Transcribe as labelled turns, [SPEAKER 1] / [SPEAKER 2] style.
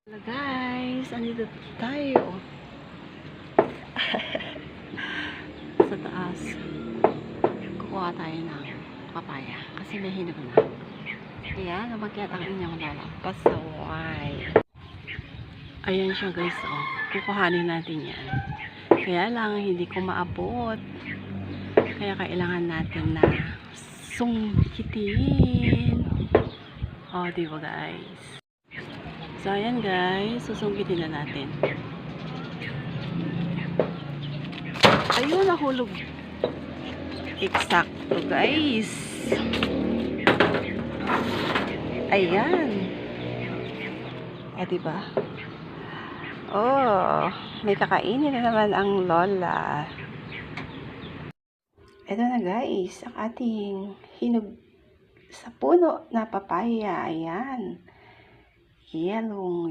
[SPEAKER 1] Hello guys, andito tayo sa taas. Kukuha tayo ng papaya kasi may hinog na. Kaya namakyat ang inyong lola pasaway. Ayan siya guys, oh. Kukuhanin natin yan. Kaya lang hindi ko maabot. Kaya kailangan natin na sungkitin. Oh, diba guys? So, ayan guys, susungkitin na natin. Ayun, nahulog. Eksakto guys. Ayan. O, diba? Oh, may kakainin na naman ang lola. Ito na guys, ang ating hinog sa puno na papaya. Ayan. Yellow.